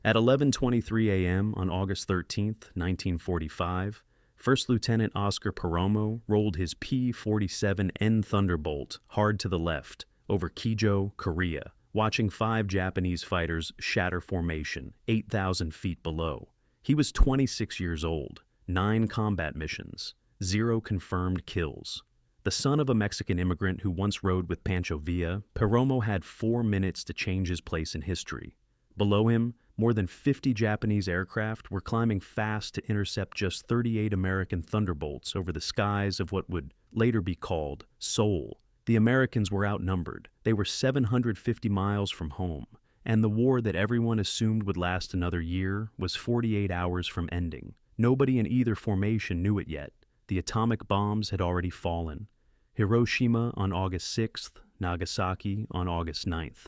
At 11:23 a.m. on August 13th, 1945, First Lieutenant Oscar Peromo rolled his P-47N Thunderbolt hard to the left over Kijo, Korea, watching 5 Japanese fighters shatter formation 8,000 feet below. He was 26 years old, 9 combat missions, 0 confirmed kills. The son of a Mexican immigrant who once rode with Pancho Villa, Peromo had 4 minutes to change his place in history. Below him, more than 50 Japanese aircraft were climbing fast to intercept just 38 American Thunderbolts over the skies of what would later be called Seoul. The Americans were outnumbered. They were 750 miles from home, and the war that everyone assumed would last another year was 48 hours from ending. Nobody in either formation knew it yet. The atomic bombs had already fallen. Hiroshima on August 6th, Nagasaki on August 9th.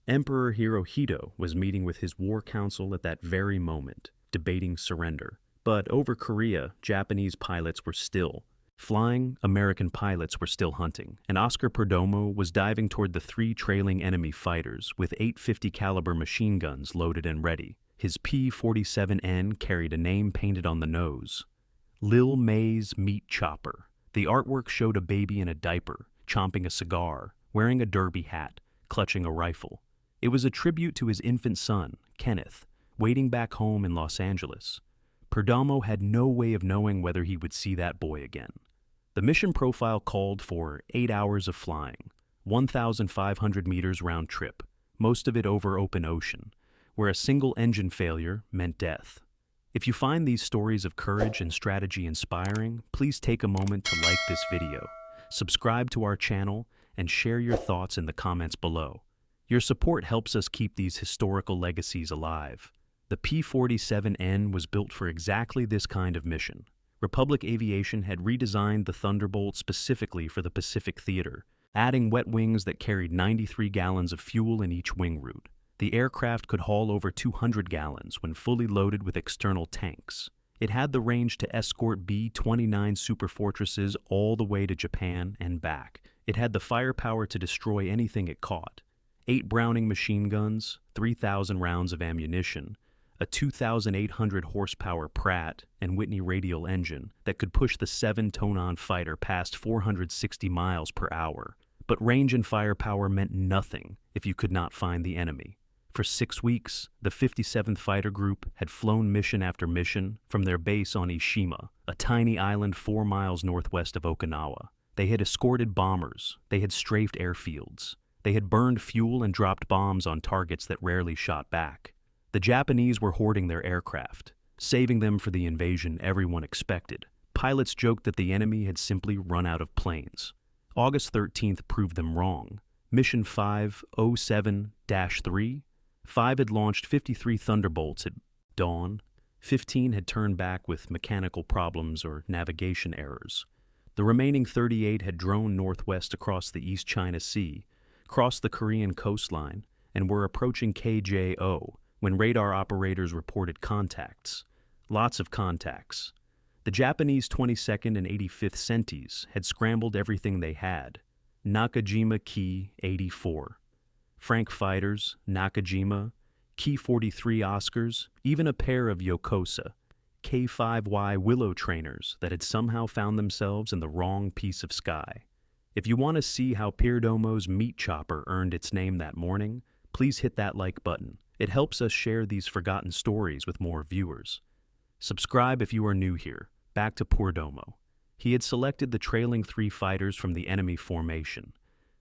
Emperor Hirohito was meeting with his war council at that very moment, debating surrender. But over Korea, Japanese pilots were still. Flying, American pilots were still hunting, and Oscar Perdomo was diving toward the 3 trailing enemy fighters with 850 caliber machine guns loaded and ready. His P-47N carried a name painted on the nose: Lil May's Meat Chopper. The artwork showed a baby in a diaper, chomping a cigar, wearing a derby hat, clutching a rifle. It was a tribute to his infant son, Kenneth, waiting back home in Los Angeles. Perdomo had no way of knowing whether he would see that boy again. The mission profile called for 8 hours of flying, 1,500 meters round trip, most of it over open ocean, where a single engine failure meant death. If you find these stories of courage and strategy inspiring, please take a moment to like this video, subscribe to our channel, and share your thoughts in the comments below. Your support helps us keep these historical legacies alive. The P-47N was built for exactly this kind of mission. Republic Aviation had redesigned the Thunderbolt specifically for the Pacific Theater, adding wet wings that carried 93 gallons of fuel in each wing root. The aircraft could haul over 200 gallons when fully loaded with external tanks. It had the range to escort B-29 Superfortresses all the way to Japan and back. It had the firepower to destroy anything it caught. 8 Browning machine guns, 3,000 rounds of ammunition, a 2,800 horsepower Pratt and Whitney radial engine that could push the 7 Tonon fighter past 460 miles per hour. But range and firepower meant nothing if you could not find the enemy. For 6 weeks, the 57th Fighter Group had flown mission after mission from their base on Ishima, a tiny island 4 miles northwest of Okinawa. They had escorted bombers, they had strafed airfields, they had burned fuel and dropped bombs on targets that rarely shot back. The Japanese were hoarding their aircraft, saving them for the invasion everyone expected. Pilots joked that the enemy had simply run out of planes. August 13th proved them wrong. Mission 507-3, 5 had launched 53 Thunderbolts at dawn. 15 had turned back with mechanical problems or navigation errors. The remaining 38 had droned northwest across the East China Sea, crossed the Korean coastline, and were approaching KJO when radar operators reported contacts. Lots of contacts. The Japanese 22nd and 85th Sentis had scrambled everything they had. Nakajima Ki-84. Frank fighters, Nakajima, Ki-43 Oscars, even a pair of Yokosa, K-5Y Willow trainers that had somehow found themselves in the wrong piece of sky. If you want to see how Perdomo's Meat Chopper earned its name that morning, please hit that like button. It helps us share these forgotten stories with more viewers. Subscribe if you are new here. Back to Perdomo. He had selected the trailing 3 fighters from the enemy formation.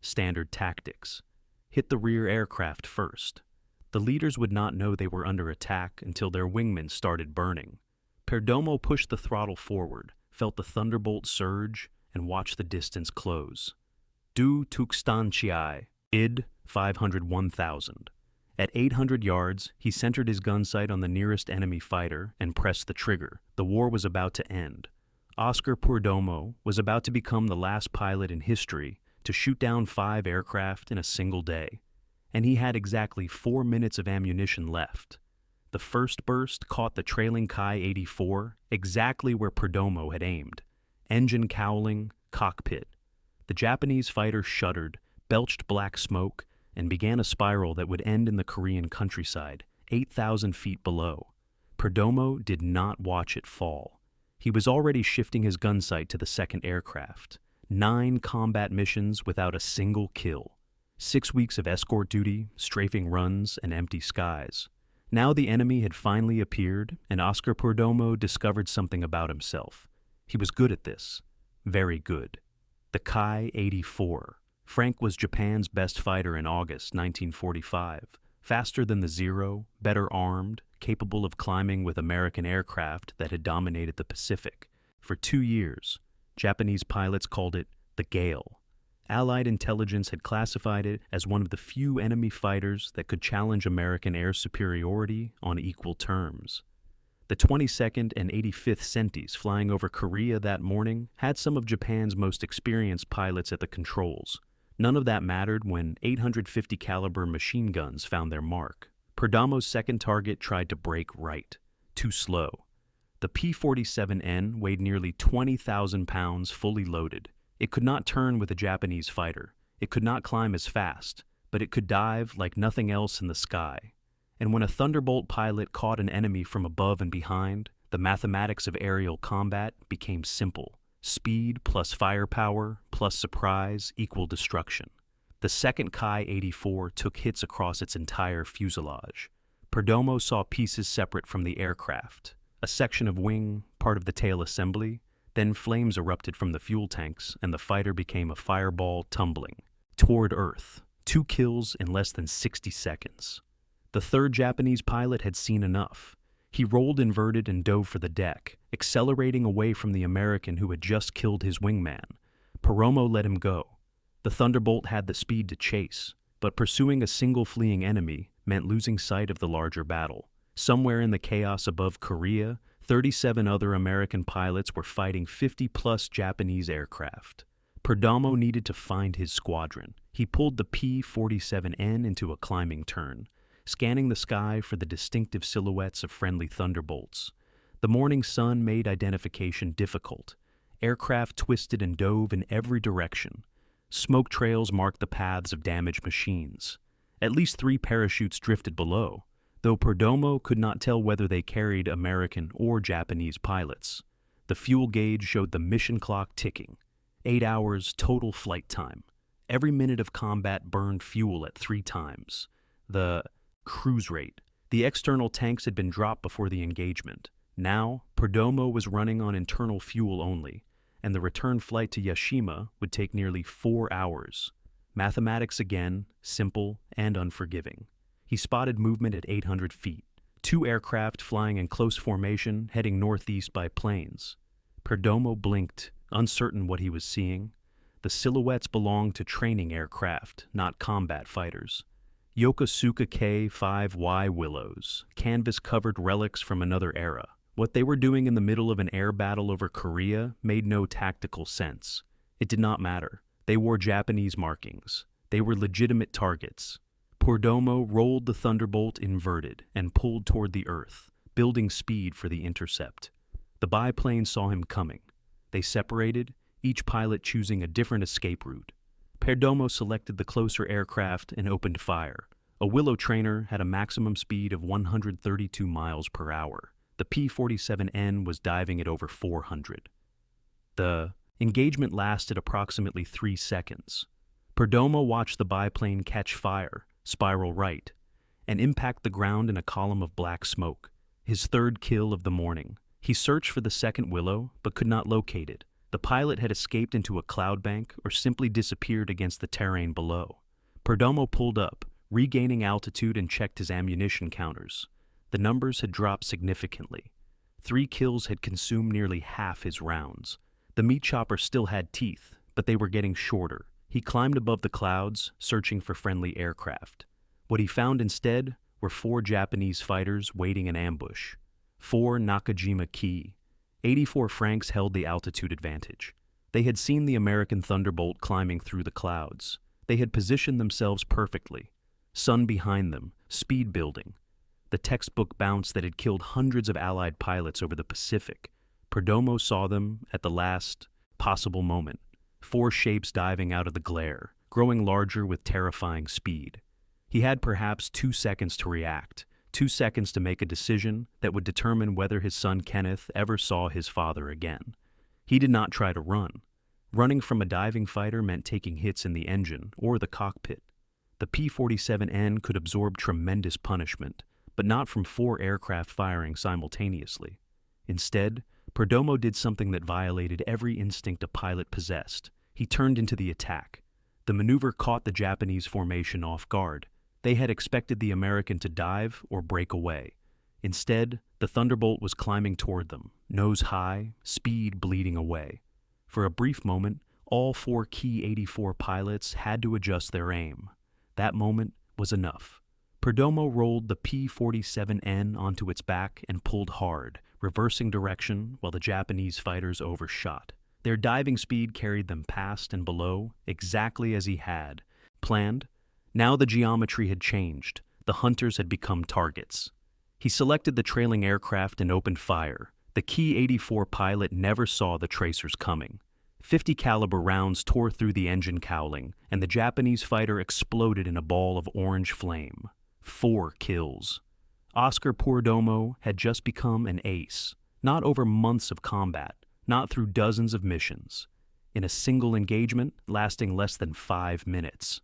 Standard tactics. Hit the rear aircraft first. The leaders would not know they were under attack until their wingmen started burning. Perdomo pushed the throttle forward, felt the Thunderbolt surge, and watched the distance close. Du Tuxtanchiai, id 501,000. At 800 yards, he centered his gun sight on the nearest enemy fighter and pressed the trigger. The war was about to end. Oscar Perdomo was about to become the last pilot in history to shoot down 5 aircraft in a single day. And he had exactly 4 minutes of ammunition left. The first burst caught the trailing Ki-84 exactly where Perdomo had aimed. Engine cowling, cockpit. The Japanese fighter shuddered, belched black smoke, and began a spiral that would end in the Korean countryside, 8,000 feet below. Perdomo did not watch it fall. He was already shifting his gun sight to the second aircraft. 9 combat missions without a single kill. 6 weeks of escort duty, strafing runs, and empty skies. Now the enemy had finally appeared, and Oscar Perdomo discovered something about himself. He was good at this. Very good. The Ki-84. Frank was Japan's best fighter in August 1945. Faster than the Zero, better armed, capable of climbing with American aircraft that had dominated the Pacific. For 2 years, Japanese pilots called it the Gale. Allied intelligence had classified it as one of the few enemy fighters that could challenge American air superiority on equal terms. The 22nd and 85th Sentis flying over Korea that morning had some of Japan's most experienced pilots at the controls. None of that mattered when 850 caliber machine guns found their mark. Perdomo's second target tried to break right. Too slow. The P-47N weighed nearly 20,000 pounds fully loaded. It could not turn with a Japanese fighter. It could not climb as fast, but it could dive like nothing else in the sky. And when a Thunderbolt pilot caught an enemy from above and behind, the mathematics of aerial combat became simple. Speed plus firepower plus surprise equal destruction. The second Ki-84 took hits across its entire fuselage. Perdomo saw pieces separate from the aircraft. A section of wing, part of the tail assembly, then flames erupted from the fuel tanks and the fighter became a fireball tumbling toward Earth. 2 kills in less than 60 seconds. The third Japanese pilot had seen enough. He rolled inverted and dove for the deck, accelerating away from the American who had just killed his wingman. Perdomo let him go. The Thunderbolt had the speed to chase, but pursuing a single fleeing enemy meant losing sight of the larger battle. Somewhere in the chaos above Korea, 37 other American pilots were fighting 50-plus Japanese aircraft. Perdomo needed to find his squadron. He pulled the P-47N into a climbing turn, scanning the sky for the distinctive silhouettes of friendly Thunderbolts. The morning sun made identification difficult. Aircraft twisted and dove in every direction. Smoke trails marked the paths of damaged machines. At least 3 parachutes drifted below, though Perdomo could not tell whether they carried American or Japanese pilots. The fuel gauge showed the mission clock ticking. 8 hours total flight time. Every minute of combat burned fuel at 3 times. The cruise rate. The external tanks had been dropped before the engagement. Now, Perdomo was running on internal fuel only, and the return flight to Yashima would take nearly 4 hours. Mathematics again, simple and unforgiving. He spotted movement at 800 feet. 2 aircraft flying in close formation, heading northeast by planes. Perdomo blinked, uncertain what he was seeing. The silhouettes belonged to training aircraft, not combat fighters. Yokosuka K-5Y Willows, canvas-covered relics from another era. What they were doing in the middle of an air battle over Korea made no tactical sense. It did not matter. They wore Japanese markings. They were legitimate targets. Perdomo rolled the Thunderbolt inverted and pulled toward the Earth, building speed for the intercept. The biplane saw him coming. They separated, each pilot choosing a different escape route. Perdomo selected the closer aircraft and opened fire. A Willow trainer had a maximum speed of 132 miles per hour. The P-47N was diving at over 400. The engagement lasted approximately 3 seconds. Perdomo watched the biplane catch fire, spiral right, and impact the ground in a column of black smoke. His third kill of the morning. He searched for the second Willow, but could not locate it. The pilot had escaped into a cloud bank or simply disappeared against the terrain below. Perdomo pulled up, regaining altitude, and checked his ammunition counters. The numbers had dropped significantly. 3 kills had consumed nearly half his rounds. The meat chopper still had teeth, but they were getting shorter. He climbed above the clouds, searching for friendly aircraft. What he found instead were 4 Japanese fighters waiting in ambush. 4 Nakajima Ki. 84 Franks held the altitude advantage. They had seen the American Thunderbolt climbing through the clouds. They had positioned themselves perfectly. Sun behind them, speed building. The textbook bounce that had killed hundreds of Allied pilots over the Pacific. Perdomo saw them at the last possible moment. 4 shapes diving out of the glare, growing larger with terrifying speed. He had perhaps 2 seconds to react, 2 seconds to make a decision that would determine whether his son Kenneth ever saw his father again. He did not try to run. Running from a diving fighter meant taking hits in the engine or the cockpit. The P-47N could absorb tremendous punishment, but not from 4 aircraft firing simultaneously. Instead, Perdomo did something that violated every instinct a pilot possessed. He turned into the attack. The maneuver caught the Japanese formation off guard. They had expected the American to dive or break away. Instead, the Thunderbolt was climbing toward them, nose high, speed bleeding away. For a brief moment, all 4 Ki-84 pilots had to adjust their aim. That moment was enough. Perdomo rolled the P-47N onto its back and pulled hard, reversing direction while the Japanese fighters overshot. Their diving speed carried them past and below, exactly as he had planned. Now the geometry had changed. The hunters had become targets. He selected the trailing aircraft and opened fire. The Ki-84 pilot never saw the tracers coming. 50 caliber rounds tore through the engine cowling, and the Japanese fighter exploded in a ball of orange flame. 4 kills. Oscar Perdomo had just become an ace, not over months of combat, not through dozens of missions. In a single engagement lasting less than 5 minutes.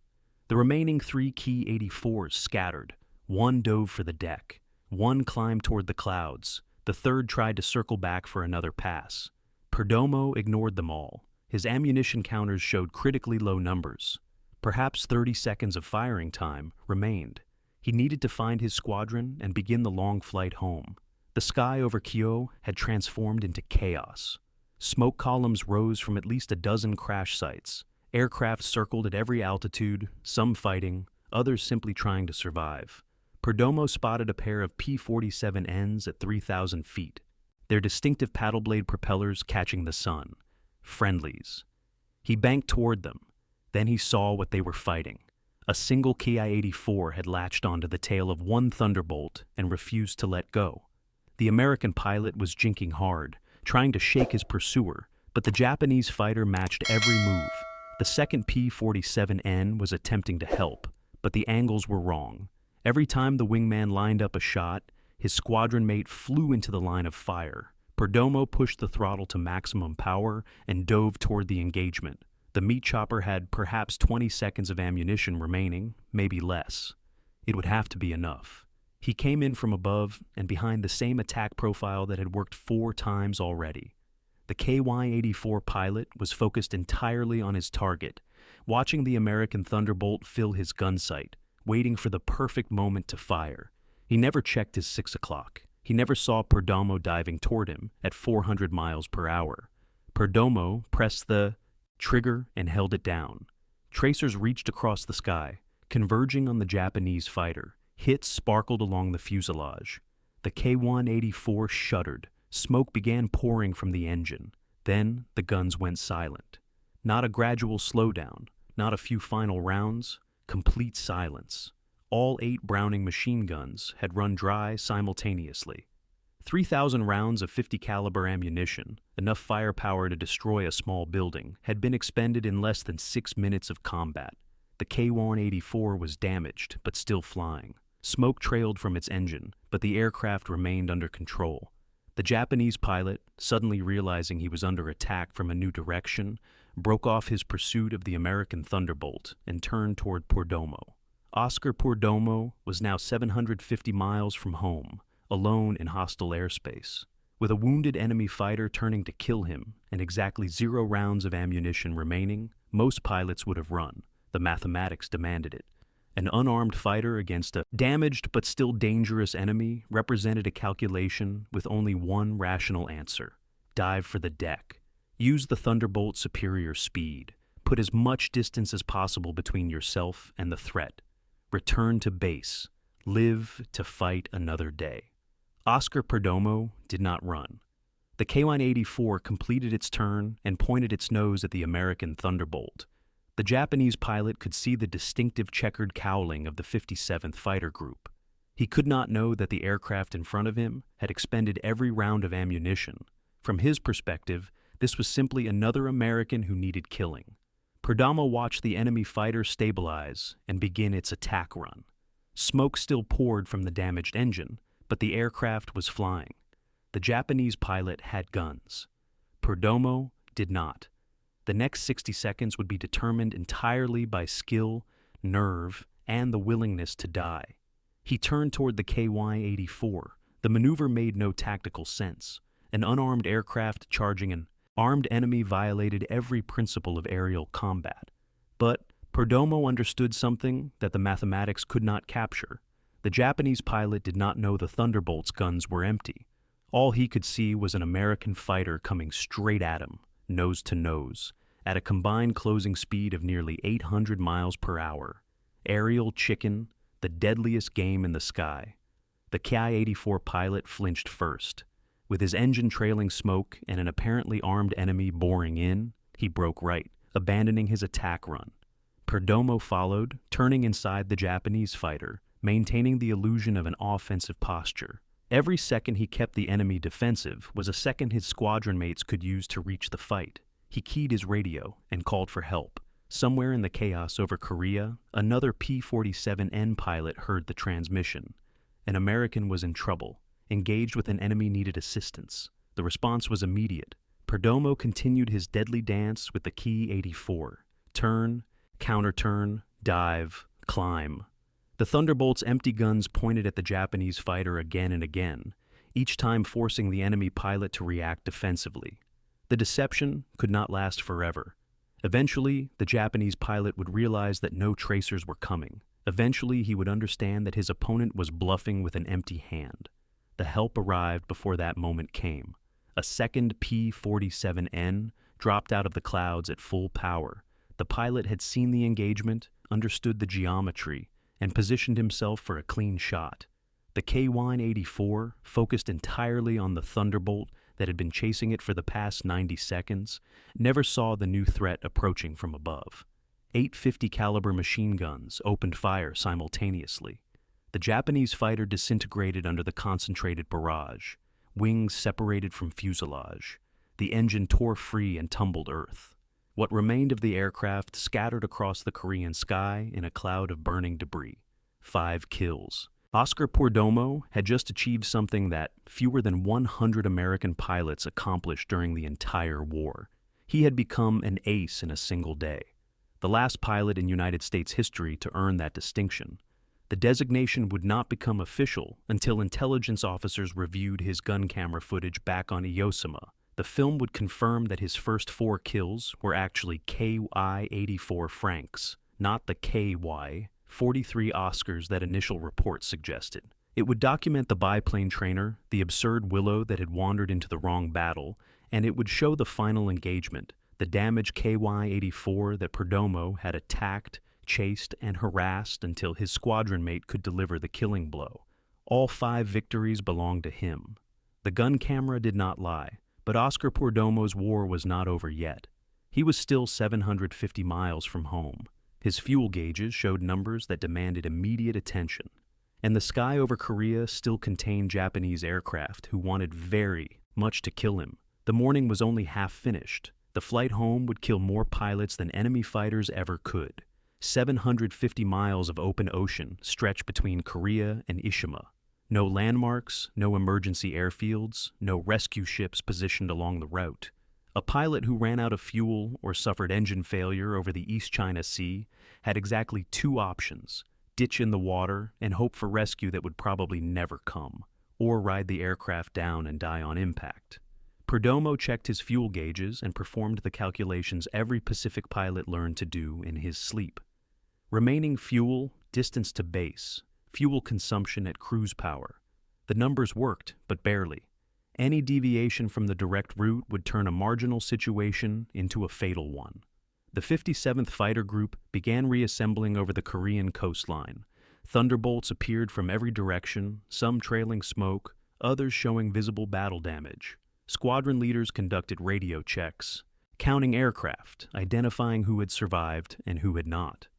The remaining 3 Ki-84s scattered. 1 dove for the deck. 1 climbed toward the clouds. The 3rd tried to circle back for another pass. Perdomo ignored them all. His ammunition counters showed critically low numbers. Perhaps 30 seconds of firing time remained. He needed to find his squadron and begin the long flight home. The sky over Kyoto had transformed into chaos. Smoke columns rose from at least a dozen crash sites. Aircraft circled at every altitude, some fighting, others simply trying to survive. Perdomo spotted a pair of P-47Ns at 3,000 feet, their distinctive paddle blade propellers catching the sun. Friendlies. He banked toward them. Then he saw what they were fighting. A single Ki-84 had latched onto the tail of 1 Thunderbolt and refused to let go. The American pilot was jinking hard, trying to shake his pursuer, but the Japanese fighter matched every move. The second P-47N was attempting to help, but the angles were wrong. Every time the wingman lined up a shot, his squadron mate flew into the line of fire. Perdomo pushed the throttle to maximum power and dove toward the engagement. The meat chopper had perhaps 20 seconds of ammunition remaining, maybe less. It would have to be enough. He came in from above and behind the same attack profile that had worked 4 times already. The KY-84 pilot was focused entirely on his target, watching the American Thunderbolt fill his gun sight, waiting for the perfect moment to fire. He never checked his 6 o'clock. He never saw Perdomo diving toward him at 400 miles per hour. Perdomo pressed the trigger and held it down. Tracers reached across the sky, converging on the Japanese fighter. Hits sparkled along the fuselage. The K-184 shuddered. Smoke began pouring from the engine. Then the guns went silent. Not a gradual slowdown, not a few final rounds, complete silence. All 8 Browning machine guns had run dry simultaneously. 3,000 rounds of 50 caliber ammunition, enough firepower to destroy a small building, had been expended in less than 6 minutes of combat. The K-184 was damaged, but still flying. Smoke trailed from its engine, but the aircraft remained under control. The Japanese pilot, suddenly realizing he was under attack from a new direction, broke off his pursuit of the American Thunderbolt and turned toward Perdomo. Oscar Perdomo was now 750 miles from home, alone in hostile airspace. With a wounded enemy fighter turning to kill him and exactly 0 rounds of ammunition remaining, most pilots would have run. The mathematics demanded it. An unarmed fighter against a damaged but still dangerous enemy represented a calculation with only one rational answer. Dive for the deck. Use the Thunderbolt's superior speed. Put as much distance as possible between yourself and the threat. Return to base. Live to fight another day. Oscar Perdomo did not run. The K-184 completed its turn and pointed its nose at the American Thunderbolt. The Japanese pilot could see the distinctive checkered cowling of the 57th Fighter Group. He could not know that the aircraft in front of him had expended every round of ammunition. From his perspective, this was simply another American who needed killing. Perdomo watched the enemy fighter stabilize and begin its attack run. Smoke still poured from the damaged engine, but the aircraft was flying. The Japanese pilot had guns. Perdomo did not. The next 60 seconds would be determined entirely by skill, nerve, and the willingness to die. He turned toward the KY-84. The maneuver made no tactical sense. An unarmed aircraft charging an armed enemy violated every principle of aerial combat. But Perdomo understood something that the mathematics could not capture. The Japanese pilot did not know the Thunderbolt's guns were empty. All he could see was an American fighter coming straight at him, nose to nose, at a combined closing speed of nearly 800 miles per hour. Aerial chicken, the deadliest game in the sky. The Ki-84 pilot flinched first. With his engine trailing smoke and an apparently armed enemy boring in, he broke right, abandoning his attack run. Perdomo followed, turning inside the Japanese fighter, maintaining the illusion of an offensive posture. Every second he kept the enemy defensive was a second his squadron mates could use to reach the fight. He keyed his radio and called for help. Somewhere in the chaos over Korea, another P-47N pilot heard the transmission. An American was in trouble, engaged with an enemy needed assistance. The response was immediate. Perdomo continued his deadly dance with the Ki-84. Turn, counter-turn, dive, climb. The Thunderbolt's empty guns pointed at the Japanese fighter again and again, each time forcing the enemy pilot to react defensively. The deception could not last forever. Eventually, the Japanese pilot would realize that no tracers were coming. Eventually, he would understand that his opponent was bluffing with an empty hand. The help arrived before that moment came. A second P-47N dropped out of the clouds at full power. The pilot had seen the engagement, understood the geometry, and positioned himself for a clean shot. The KY-84, focused entirely on the Thunderbolt that had been chasing it for the past 90 seconds, never saw the new threat approaching from above. 850 caliber machine guns opened fire simultaneously. The Japanese fighter disintegrated under the concentrated barrage. Wings separated from fuselage. The engine tore free and tumbled earth. What remained of the aircraft scattered across the Korean sky in a cloud of burning debris. 5 kills. Oscar Perdomo had just achieved something that fewer than 100 American pilots accomplished during the entire war. He had become an ace in a single day. The last pilot in United States history to earn that distinction. The designation would not become official until intelligence officers reviewed his gun camera footage back on Iosima. The film would confirm that his first 4 kills were actually KY-84 Franks, not the KY-43 Oscars that initial reports suggested. It would document the biplane trainer, the absurd Willow that had wandered into the wrong battle, and it would show the final engagement, the damaged KY-84 that Perdomo had attacked, chased, and harassed until his squadron mate could deliver the killing blow. All 5 victories belonged to him. The gun camera did not lie. But Oscar Perdomo's war was not over yet. He was still 750 miles from home. His fuel gauges showed numbers that demanded immediate attention. And the sky over Korea still contained Japanese aircraft who wanted very much to kill him. The morning was only half finished. The flight home would kill more pilots than enemy fighters ever could. 750 miles of open ocean stretched between Korea and Ishima. No landmarks, no emergency airfields, no rescue ships positioned along the route. A pilot who ran out of fuel or suffered engine failure over the East China Sea had exactly 2 options: ditch in the water and hope for rescue that would probably never come, or ride the aircraft down and die on impact. Perdomo checked his fuel gauges and performed the calculations every Pacific pilot learned to do in his sleep. Remaining fuel, distance to base, fuel consumption at cruise power. The numbers worked, but barely. Any deviation from the direct route would turn a marginal situation into a fatal one. The 57th Fighter Group began reassembling over the Korean coastline. Thunderbolts appeared from every direction, some trailing smoke, others showing visible battle damage. Squadron leaders conducted radio checks, counting aircraft, identifying who had survived and who had not.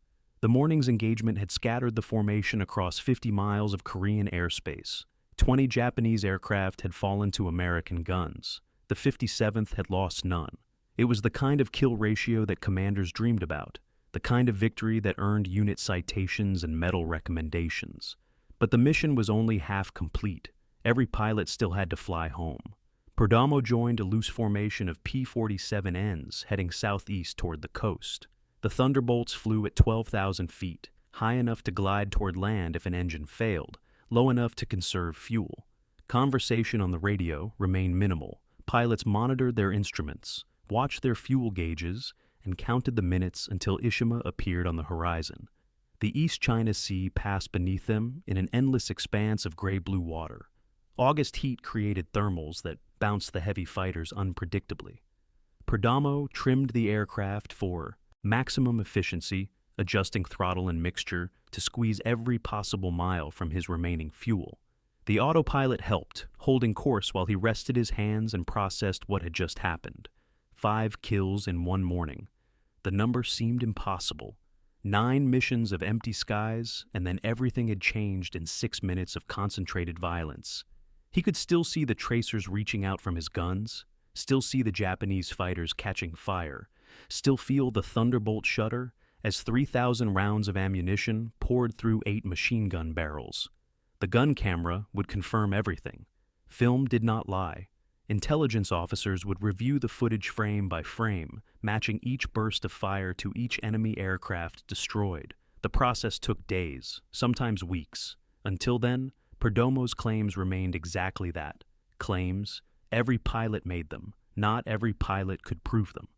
The morning's engagement had scattered the formation across 50 miles of Korean airspace. 20 Japanese aircraft had fallen to American guns. The 57th had lost none. It was the kind of kill ratio that commanders dreamed about. the kind of victory that earned unit citations and medal recommendations. But the mission was only half complete. Every pilot still had to fly home. Perdomo joined a loose formation of P-47Ns heading southeast toward the coast. The Thunderbolts flew at 12,000 feet, high enough to glide toward land if an engine failed, low enough to conserve fuel. Conversation on the radio remained minimal. Pilots monitored their instruments, watched their fuel gauges, and counted the minutes until Ishima appeared on the horizon. The East China Sea passed beneath them in an endless expanse of gray-blue water. August heat created thermals that bounced the heavy fighters unpredictably. Perdomo trimmed the aircraft for maximum efficiency, adjusting throttle and mixture to squeeze every possible mile from his remaining fuel. The autopilot helped, holding course while he rested his hands and processed what had just happened. 5 kills in one morning. The number seemed impossible. 9 missions of empty skies, and then everything had changed in 6 minutes of concentrated violence. He could still see the tracers reaching out from his guns, still see the Japanese fighters catching fire, still feel the Thunderbolt shudder as 3,000 rounds of ammunition poured through 8 machine gun barrels. The gun camera would confirm everything. Film did not lie. Intelligence officers would review the footage frame by frame, matching each burst of fire to each enemy aircraft destroyed. The process took days, sometimes weeks. Until then, Perdomo's claims remained exactly that. Claims. Every pilot made them. Not every pilot could prove them.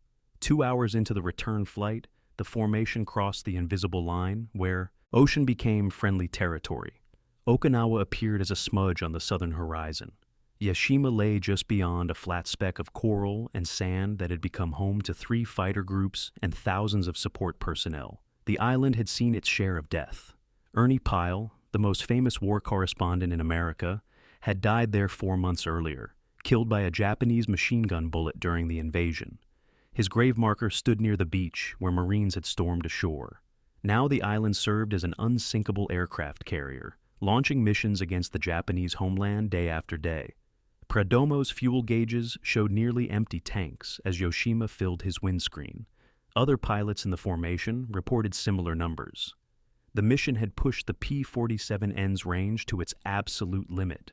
2 hours into the return flight, the formation crossed the invisible line where ocean became friendly territory. Okinawa appeared as a smudge on the southern horizon. Yashima lay just beyond a flat speck of coral and sand that had become home to 3 fighter groups and thousands of support personnel. The island had seen its share of death. Ernie Pyle, the most famous war correspondent in America, had died there 4 months earlier, killed by a Japanese machine gun bullet during the invasion. His grave marker stood near the beach where Marines had stormed ashore. Now the island served as an unsinkable aircraft carrier, launching missions against the Japanese homeland day after day. Perdomo's fuel gauges showed nearly empty tanks as Yoshima filled his windscreen. Other pilots in the formation reported similar numbers. The mission had pushed the P-47N's range to its absolute limit.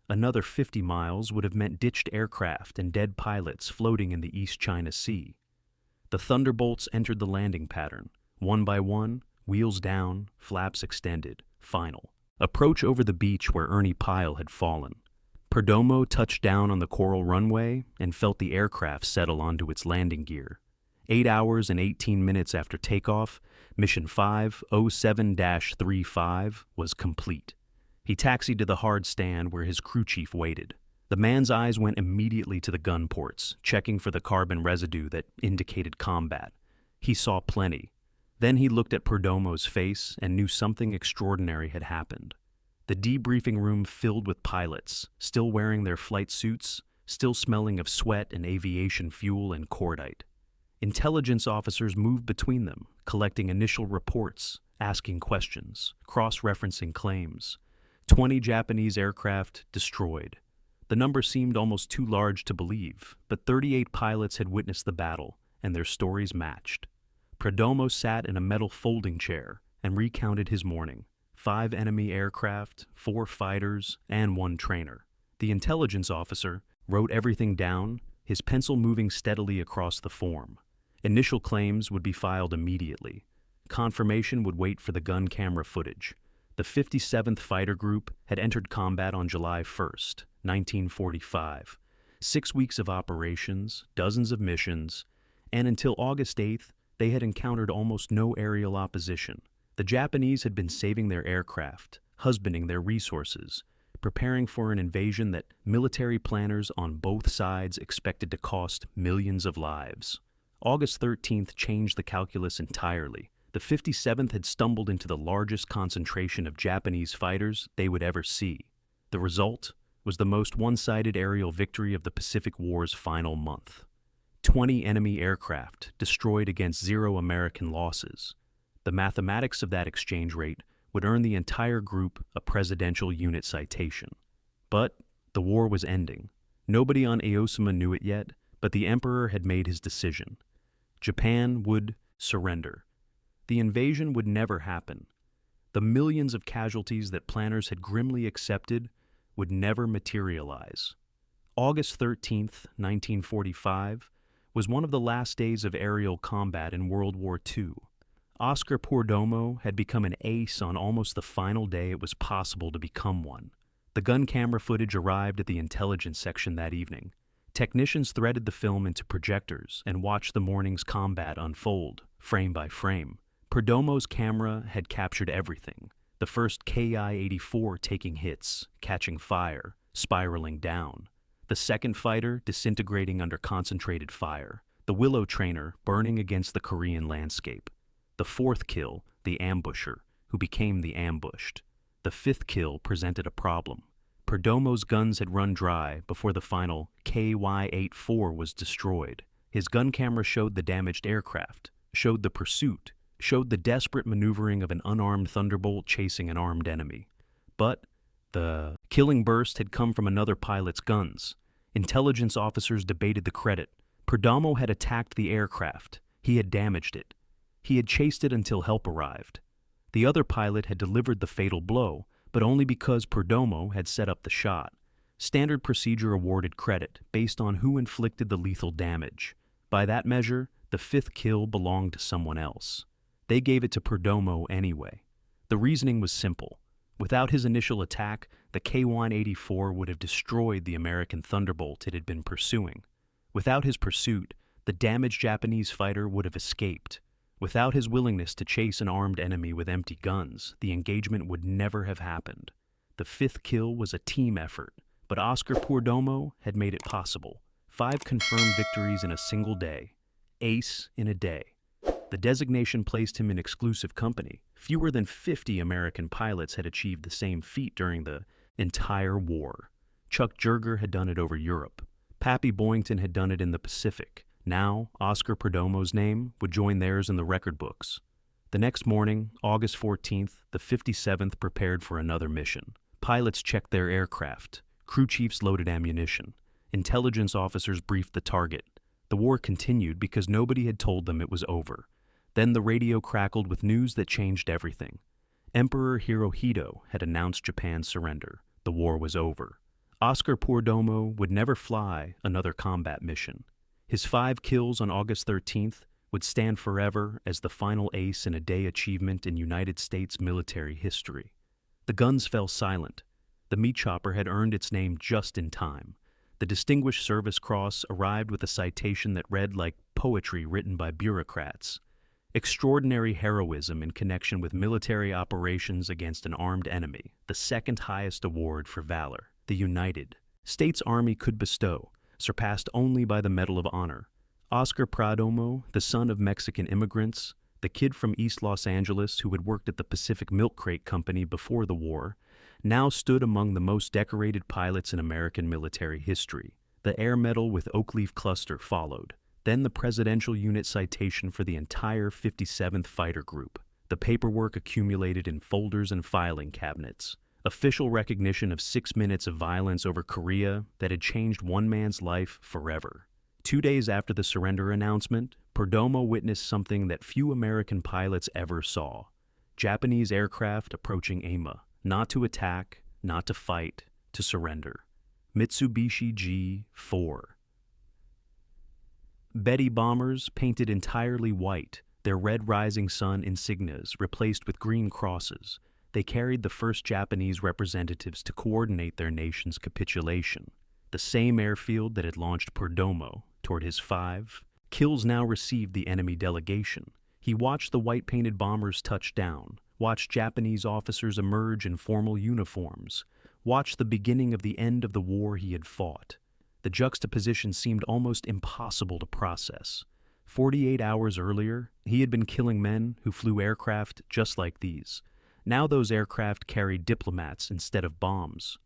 Another 50 miles would have meant ditched aircraft and dead pilots floating in the East China Sea. The Thunderbolts entered the landing pattern. One by one, wheels down, flaps extended, final. Approach over the beach where Ernie Pyle had fallen. Perdomo touched down on the coral runway and felt the aircraft settle onto its landing gear. 8 hours and 18 minutes after takeoff, Mission 507-35 was complete. He taxied to the hard stand where his crew chief waited. The man's eyes went immediately to the gun ports, checking for the carbon residue that indicated combat. He saw plenty. Then he looked at Perdomo's face and knew something extraordinary had happened. The debriefing room filled with pilots, still wearing their flight suits, still smelling of sweat and aviation fuel and cordite. Intelligence officers moved between them, collecting initial reports, asking questions, cross-referencing claims. 20 Japanese aircraft destroyed. The number seemed almost too large to believe, but 38 pilots had witnessed the battle, and their stories matched. Perdomo sat in a metal folding chair and recounted his morning. 5 enemy aircraft, 4 fighters, and 1 trainer. The intelligence officer wrote everything down, his pencil moving steadily across the form. Initial claims would be filed immediately. Confirmation would wait for the gun camera footage. The 57th Fighter Group had entered combat on July 1st, 1945. 6 weeks of operations, dozens of missions, and until August 8th, they had encountered almost no aerial opposition. The Japanese had been saving their aircraft, husbanding their resources, preparing for an invasion that military planners on both sides expected to cost millions of lives. August 13th changed the calculus entirely. The 57th had stumbled into the largest concentration of Japanese fighters they would ever see. The result was the most one-sided aerial victory of the Pacific War's final month. 20 enemy aircraft destroyed against 0 American losses. The mathematics of that exchange rate would earn the entire group a presidential unit citation. But the war was ending. Nobody on Aosama knew it yet, but the emperor had made his decision. Japan would surrender. The invasion would never happen. The millions of casualties that planners had grimly accepted would never materialize. August 13th, 1945, was one of the last days of aerial combat in World War II. Oscar Pordomo had become an ace on almost the final day it was possible to become one. The gun camera footage arrived at the intelligence section that evening. Technicians threaded the film into projectors and watched the morning's combat unfold, frame by frame. Pordomo's camera had captured everything. The first Ki-84 taking hits, catching fire, spiraling down. The second fighter disintegrating under concentrated fire. The Willow trainer burning against the Korean landscape. The fourth kill, the ambusher, who became the ambushed. The fifth kill presented a problem. Pordomo's guns had run dry before the final KY-84 was destroyed. His gun camera showed the damaged aircraft, showed the pursuit, showed the desperate maneuvering of an unarmed Thunderbolt chasing an armed enemy. But the killing burst had come from another pilot's guns. Intelligence officers debated the credit. Pordomo had attacked the aircraft. He had damaged it. He had chased it until help arrived. The other pilot had delivered the fatal blow, but only because Pordomo had set up the shot. Standard procedure awarded credit based on who inflicted the lethal damage. By that measure, the fifth kill belonged to someone else. They gave it to Pordomo anyway. The reasoning was simple. Without his initial attack, the K-184 would have destroyed the American Thunderbolt it had been pursuing. Without his pursuit, the damaged Japanese fighter would have escaped. Without his willingness to chase an armed enemy with empty guns, the engagement would never have happened. The fifth kill was a team effort, but Oscar Pordomo had made it possible. 5 confirmed victories in a single day. Ace in a day. The designation placed him in exclusive company. Fewer than 50 American pilots had achieved the same feat during the entire war. Chuck Jerger had done it over Europe. Pappy Boyington had done it in the Pacific. Now, Oscar Pordomo's name would join theirs in the record books. The next morning, August 14th, the 57th prepared for another mission. Pilots checked their aircraft. Crew chiefs loaded ammunition. Intelligence officers briefed the target. The war continued because nobody had told them it was over. Then the radio crackled with news that changed everything. Emperor Hirohito had announced Japan's surrender. The war was over. Oscar Pordomo would never fly another combat mission. His 5 kills on August 13th would stand forever as the final ace in a day achievement in United States military history. The guns fell silent. The meat chopper had earned its name just in time. The Distinguished Service Cross arrived with a citation that read like poetry written by bureaucrats. Extraordinary heroism in connection with military operations against an armed enemy, the second highest award for valor, the United States Army could bestow, surpassed only by the Medal of Honor. Oscar Pordomo, the son of Mexican immigrants, the kid from East Los Angeles who had worked at the Pacific Milk Crate Company before the war, now stood among the most decorated pilots in American military history. The Air Medal with Oak Leaf Cluster followed. Then the Presidential Unit Citation for the entire 57th Fighter Group. The paperwork accumulated in folders and filing cabinets. Official recognition of 6 minutes of violence over Korea that had changed one man's life forever. 2 days after the surrender announcement, Pordomo witnessed something that few American pilots ever saw. Japanese aircraft approaching Ema, not to attack, not to fight, to surrender. Mitsubishi G-4. Betty bombers painted entirely white, their red rising sun insignias replaced with green crosses. They carried the first Japanese representatives to coordinate their nation's capitulation. The same airfield that had launched Pordomo toward his 5 kills now received the enemy delegation. He watched the white-painted bombers touch down, watched Japanese officers emerge in formal uniforms, watched the beginning of the end of the war he had fought. The juxtaposition seemed almost impossible to process. 48 hours earlier, he had been killing men who flew aircraft just like these. Now those aircraft carried diplomats instead of bombs.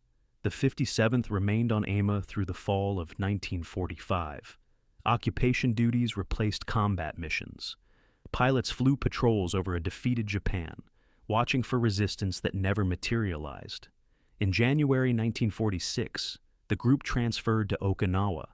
The 57th remained on Ema through the fall of 1945. Occupation duties replaced combat missions. Pilots flew patrols over a defeated Japan, watching for resistance that never materialized. In January 1946, the group transferred to Okinawa.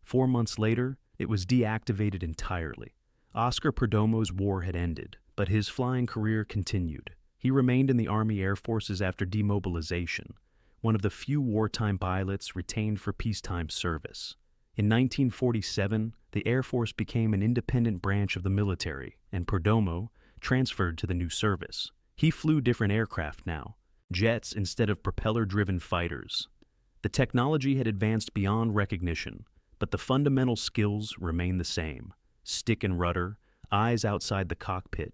4 months later, it was deactivated entirely. Oscar Pordomo's war had ended, but his flying career continued. He remained in the Army Air Forces after demobilization, one of the few wartime pilots retained for peacetime service. In 1947, the Air Force became an independent branch of the military, and Perdomo transferred to the new service. He flew different aircraft now, jets instead of propeller-driven fighters. The technology had advanced beyond recognition, but the fundamental skills remained the same. Stick and rudder, eyes outside the cockpit,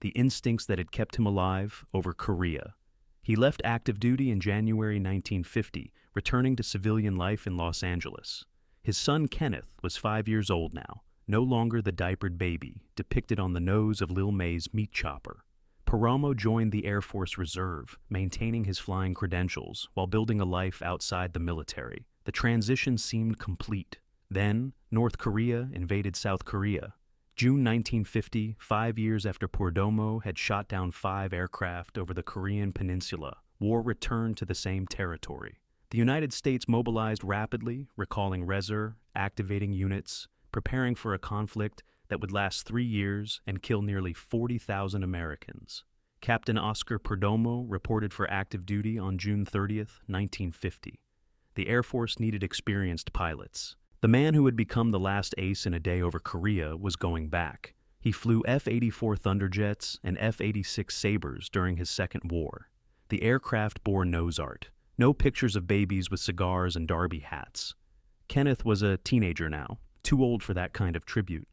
the instincts that had kept him alive over Korea. He left active duty in January 1950, returning to civilian life in Los Angeles. His son Kenneth was 5 years old now, no longer the diapered baby depicted on the nose of Lil May's meat chopper. Perdomo joined the Air Force Reserve, maintaining his flying credentials while building a life outside the military. The transition seemed complete. Then, North Korea invaded South Korea. June 1950, 5 years after Perdomo had shot down 5 aircraft over the Korean peninsula, war returned to the same territory. The United States mobilized rapidly, recalling reserve, activating units, preparing for a conflict that would last 3 years and kill nearly 40,000 Americans. Captain Oscar Perdomo reported for active duty on June 30, 1950. The Air Force needed experienced pilots. The man who had become the last ace in a day over Korea was going back. He flew F-84 Thunderjets and F-86 Sabres during his second war. The aircraft bore nose art. No pictures of babies with cigars and derby hats. Kenneth was a teenager now, too old for that kind of tribute.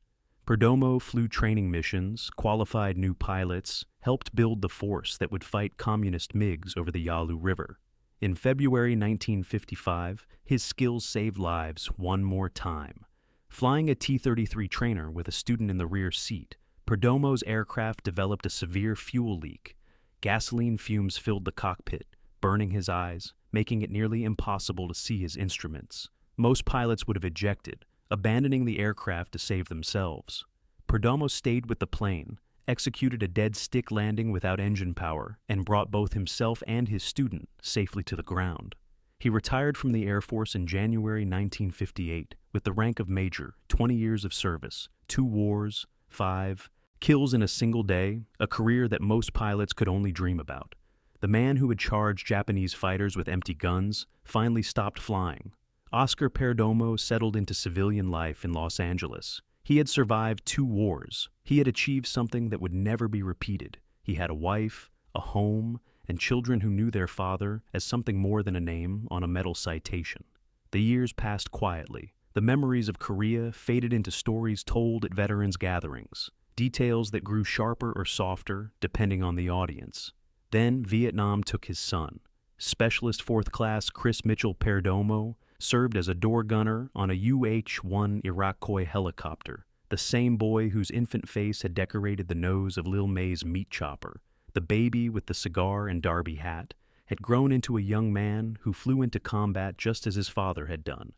Perdomo flew training missions, qualified new pilots, helped build the force that would fight communist MiGs over the Yalu River. In February 1955, his skills saved lives one more time. Flying a T-33 trainer with a student in the rear seat, Perdomo's aircraft developed a severe fuel leak. Gasoline fumes filled the cockpit, burning his eyes, making it nearly impossible to see his instruments. Most pilots would have ejected, abandoning the aircraft to save themselves. Perdomo stayed with the plane, executed a dead stick landing without engine power, and brought both himself and his student safely to the ground. He retired from the Air Force in January 1958 with the rank of major, 20 years of service, 2 wars, 5 kills in a single day, a career that most pilots could only dream about. The man who had charged Japanese fighters with empty guns finally stopped flying. Oscar Perdomo settled into civilian life in Los Angeles. He had survived 2 wars. He had achieved something that would never be repeated. He had a wife, a home, and children who knew their father as something more than a name on a medal citation. The years passed quietly. The memories of Korea faded into stories told at veterans' gatherings, details that grew sharper or softer depending on the audience. Then Vietnam took his son. Specialist 4th Class Chris Mitchell Perdomo served as a door gunner on a UH-1 Iroquois helicopter, the same boy whose infant face had decorated the nose of Lil May's meat chopper. The baby with the cigar and derby hat had grown into a young man who flew into combat just as his father had done,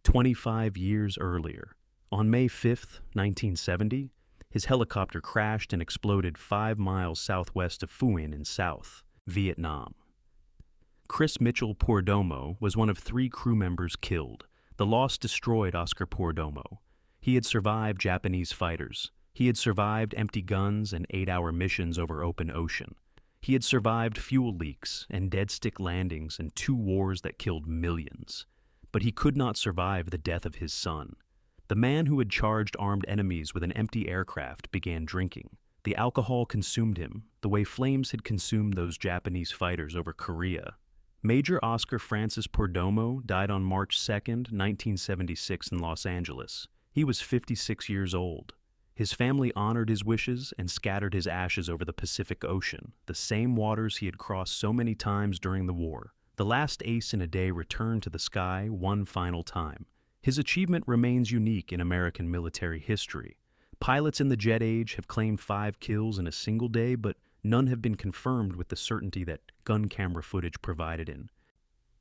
25 years earlier. On May 5, 1970, his helicopter crashed and exploded 5 miles southwest of Phuyen in South Vietnam. Chris Mitchell Perdomo was one of 3 crew members killed. The loss destroyed Oscar Perdomo. He had survived Japanese fighters. He had survived empty guns and 8-hour missions over open ocean. He had survived fuel leaks and dead stick landings and 2 wars that killed millions. But he could not survive the death of his son. The man who had charged armed enemies with an empty aircraft began drinking. The alcohol consumed him, the way flames had consumed those Japanese fighters over Korea. Major Oscar Francis Perdomo died on March 2, 1976 in Los Angeles. He was 56 years old. His family honored his wishes and scattered his ashes over the Pacific Ocean, the same waters he had crossed so many times during the war. The last ace in a day returned to the sky one final time. His achievement remains unique in American military history. Pilots in the jet age have claimed 5 kills in a single day, but none have been confirmed with the certainty that gun camera footage provided in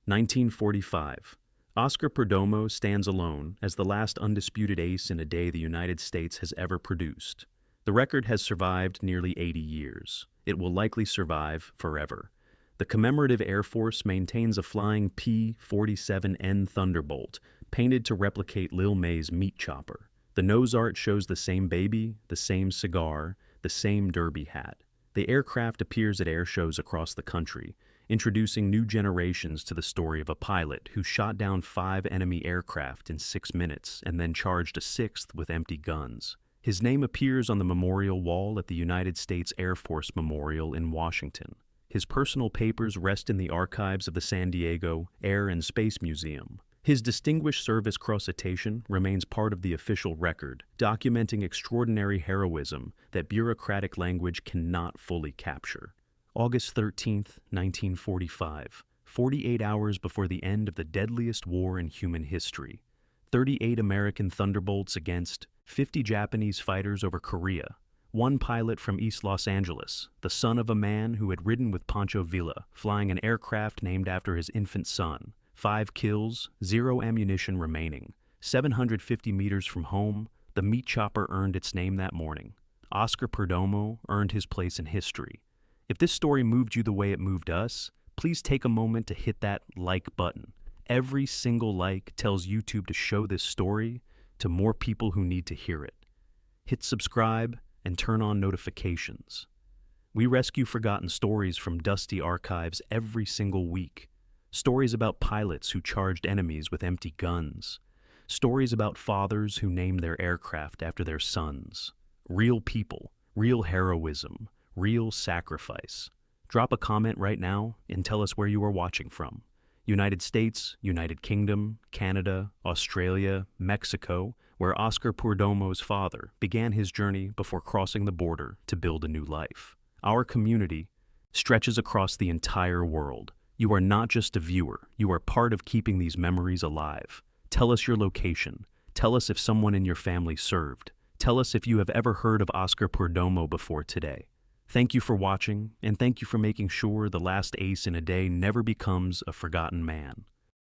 1945. Oscar Perdomo stands alone as the last undisputed ace in a day the United States has ever produced. The record has survived nearly 80 years. It will likely survive forever. The commemorative Air Force maintains a flying P-47N Thunderbolt, painted to replicate Lil May's meat chopper. The nose art shows the same baby, the same cigar, the same derby hat. The aircraft appears at air shows across the country, introducing new generations to the story of a pilot who shot down 5 enemy aircraft in 6 minutes and then charged a 6th with empty guns. His name appears on the memorial wall at the United States Air Force Memorial in Washington. His personal papers rest in the archives of the San Diego Air and Space Museum. His Distinguished Service Cross Citation remains part of the official record, documenting extraordinary heroism that bureaucratic language cannot fully capture. August 13, 1945, 48 hours before the end of the deadliest war in human history. 38 American Thunderbolts against 50 Japanese fighters over Korea. One pilot from East Los Angeles, the son of a man who had ridden with Pancho Villa, flying an aircraft named after his infant son. 5 kills, 0 ammunition remaining. 750 meters from home, the meat chopper earned its name that morning. Oscar Perdomo earned his place in history. If this story moved you the way it moved us, please take a moment to hit that like button. Every single like tells YouTube to show this story to more people who need to hear it. Hit subscribe and turn on notifications. We rescue forgotten stories from dusty archives every single week. Stories about pilots who charged enemies with empty guns. Stories about fathers who named their aircraft after their sons. Real people, real heroism, real sacrifice. Drop a comment right now and tell us where you are watching from. United States, United Kingdom, Canada, Australia, Mexico, where Oscar Perdomo's father began his journey before crossing the border to build a new life. Our community stretches across the entire world. You are not just a viewer, you are part of keeping these memories alive. Tell us your location. Tell us if someone in your family served. Tell us if you have ever heard of Oscar Perdomo before today. Thank you for watching, and thank you for making sure the last ace in a day never becomes a forgotten man.